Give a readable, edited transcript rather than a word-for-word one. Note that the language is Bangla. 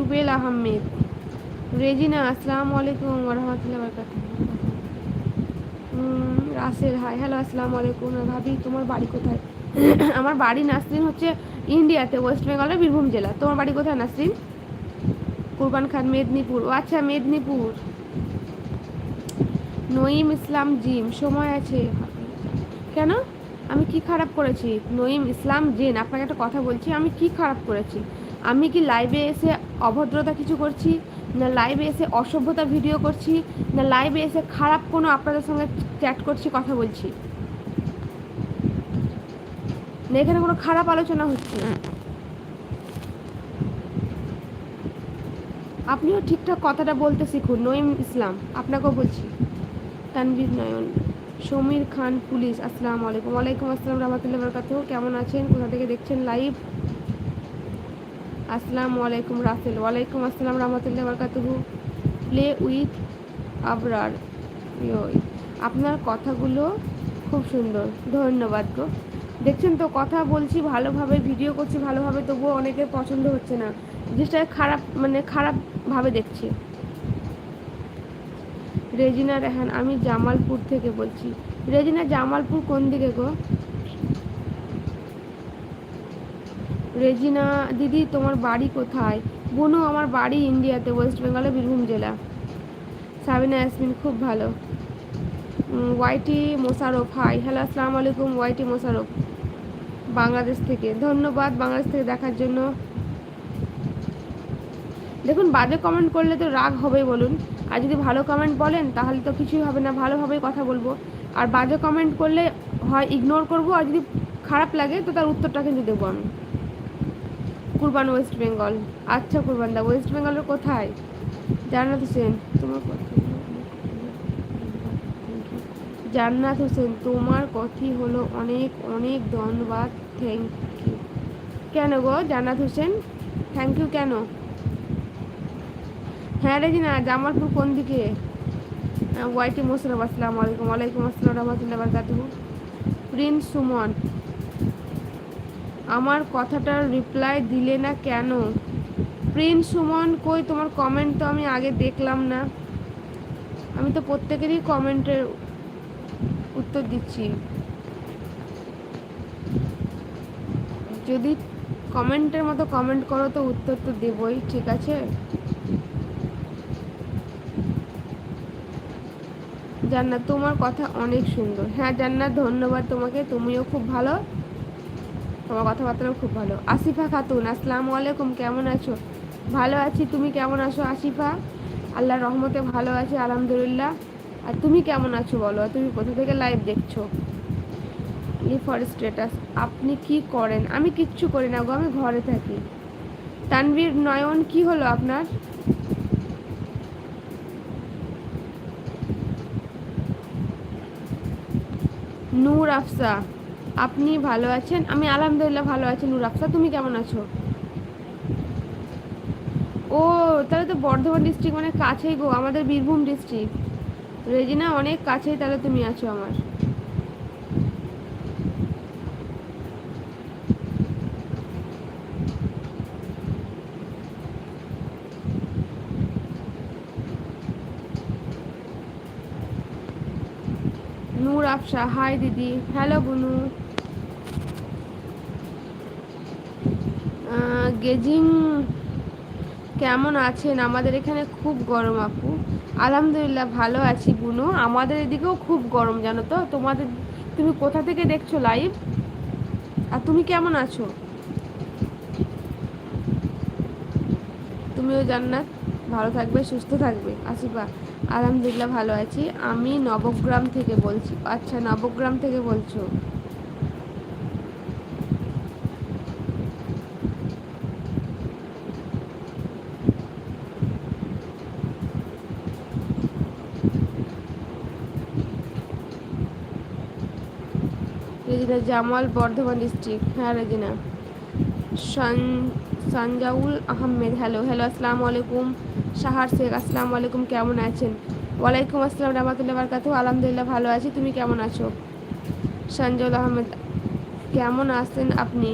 জুবেল আহমেদ, রেজিনা আসসালামু আলাইকুম ওয়া রাহমাতুল্লাহি ওয়া বারাকাতুহু। রাসেল হাই, হ্যালো আসসালামু আলাইকুম। ভাবি তোমার বাড়ি কোথায়? আমার বাড়ি নাসরিন হচ্ছে ইন্ডিয়াতে, ওয়েস্ট বেঙ্গলের বীরভূম জেলা। তোমার বাড়ি কোথায় নাসরিন? কুরবান খান মেদিনীপুর, ও আচ্ছা মেদিনীপুর। নঈম ইসলাম জিম, সময় আছে? কেন, আমি কি খারাপ করেছি? নঈম ইসলাম জিন, আপনাকে একটা কথা বলছি, আমি কি খারাপ করেছি? আমি কি লাইভে এসে অভদ্রতা কিছু করছি, না লাইভে এসে অসভ্যতা ভিডিও করছি, না লাইভে এসে খারাপ কোনো আপনাদের সঙ্গে চ্যাট করছি, কথা বলছি না, এখানে কোনো খারাপ আলোচনা হচ্ছে না। আপনিও ঠিকঠাক কথাটা বলতে শিখুন। নঈম ইসলাম, আপনাকেও বলছি। তানভীর নয়ন, সমীর খান পুলিশ, আসসালামু আলাইকুম। ওয়ালাইকুম আসসালাম রহমতুল্লাহি ওয়া বারাকাতুহু। কেমন আছেন, কোথা থেকে দেখছেন লাইভ? আসসালামু আলাইকুম রাসেল, ওয়ালাইকুম আসসালাম রহমতুল্লাহি ওয়া বারাকাতুহু। প্লে উইথ আবরার, আপনার কথাগুলো খুব সুন্দর, ধন্যবাদ গো। দেখছেন তো, কথা বলছি ভালোভাবে, ভিডিও করছি ভালোভাবে, তবুও অনেকের পছন্দ হচ্ছে না, জিনিসটা খারাপ, মানে খারাপভাবে দেখছে। রেজিনা রেহান, আমি জামালপুর থেকে বলছি। রেজিনা, জামালপুর কোন দিকে গো? রেজিনা দিদি, তোমার বাড়ি কোথায়? বুনু, আমার বাড়ি ইন্ডিয়াতে, ওয়েস্ট বেঙ্গলের বীরভূম জেলা। সাবিনা ইয়াসমিন, খুব ভালো। ওয়াইটি মোশারফ, হাই, হ্যালো আসসালামু আলাইকুম। ওয়াইটি মোশারফ, বাংলাদেশ থেকে, ধন্যবাদ বাংলাদেশ থেকে দেখার জন্য। দেখুন, বাজে কমেন্ট করলে তো রাগ হবেই বলুন, আর যদি ভালো কমেন্ট বলেন তাহলে তো কিছুই হবে না, ভালোভাবেই কথা বলবো। আর বাজে কমেন্ট করলে হয় ইগনোর করব, আর যদি খারাপ লাগে তো তার উত্তরটা কিন্তু দেবো আমি। কুরবান, ওয়েস্ট বেঙ্গল। আচ্ছা কুরবান দা, ওয়েস্ট বেঙ্গলের কোথায়? জান্নাত হোসেন, তোমার কথা, জান্নাত হোসেন, তোমার কথি হলো, অনেক অনেক ধন্যবাদ, থ্যাংক ইউ। কেন গো জান্নাত হোসেন, থ্যাংক ইউ কেন? হ্যাঁ রেজিনা, জামালপুর কোন দিকে? ওয়াইটি মোশারফ, আসসালামু আলাইকুম। ওয়ালাইকুম আসসালাম রহমতুল্লাহি ওয়া বারাকাতুহু। প্রিন্স সুমন, আমার কথাটার রিপ্লাই দিলে না কেন? প্রিন্স সুমন, কই তোমার কমেন্ট তো আমি আগে দেখলাম না। আমি তো প্রত্যেকেরই কমেন্টের উত্তর দিচ্ছি। যদি কমেন্টের মতো কমেন্ট করো তো উত্তর তো দেবই, ঠিক আছে? জান্নাত, তোমার কথা অনেক সুন্দর। হ্যাঁ জান্নাত, ধন্যবাদ তোমাকে, তুমিও খুব ভালো, তোমার কথাবার্তাও খুব ভালো। আসিফা খাতুন, আসসালামু আলাইকুম, কেমন আছো? ভালো আছি, তুমি কেমন আছো আসিফা? আল্লাহর রহমতে ভালো আছি আলহামদুলিল্লাহ। আর তুমি কেমন আছো বলো, তুমি কোথা থেকে লাইভ দেখছো? ফর স্ট্যাটাস, আপনি কি করেন? আমি কিচ্ছু করি না গো, আমি ঘরে থাকি। তানভীর নয়ন, কি হলো আপনার? নূর আফসা, আপনি ভালো আছেন? আমি আলহামদুলিল্লাহ ভালো আছি। নূর আফসা, তুমি কেমন আছো? ও, তাহলে তো বর্ধমান ডিস্ট্রিক্ট মানে কাছেই গো, আমাদের বীরভূম ডিস্ট্রিক্ট। রেজিনা, অনেক কাছেই তাহলে তুমি আছো আমার। নূর আফসা, হাই দিদি, হ্যালো বুনু। গেজিং, কেমন আছেন? আমাদের এখানে খুব গরম আপু। আলহামদুলিল্লাহ ভালো আছি বুনু, আমাদের এদিকেও খুব গরম জানো তো। তোমাদের, তুমি কোথা থেকে দেখছো লাইভ, আর তুমি কেমন আছো? তুমিও জান্নাত, ভালো থাকবে, সুস্থ থাকবে। আসিফা, আলহামদুলিল্লাহ ভালো আছি, আমি নবগ্রাম থেকে বলছি। আচ্ছা, নবগ্রাম থেকে বলছো। রেজিনা জামাল, বর্ধমান ডিস্ট্রিক্ট। হ্যাঁ রেজিনা। সানজাউল আহমেদ, হ্যালো হ্যালো, আসসালামু আলাইকুম। সাহার শেখ, আসসালামু আলাইকুম, কেমন আছেন? ওয়ালাইকুম আসসালাম রহমতুল্লাহি ওয়া বারাকাতুহু, আলহামদুলিল্লাহ ভালো আছি, তুমি কেমন আছো? সঞ্জুল আহমেদ, কেমন আছেন আপনি?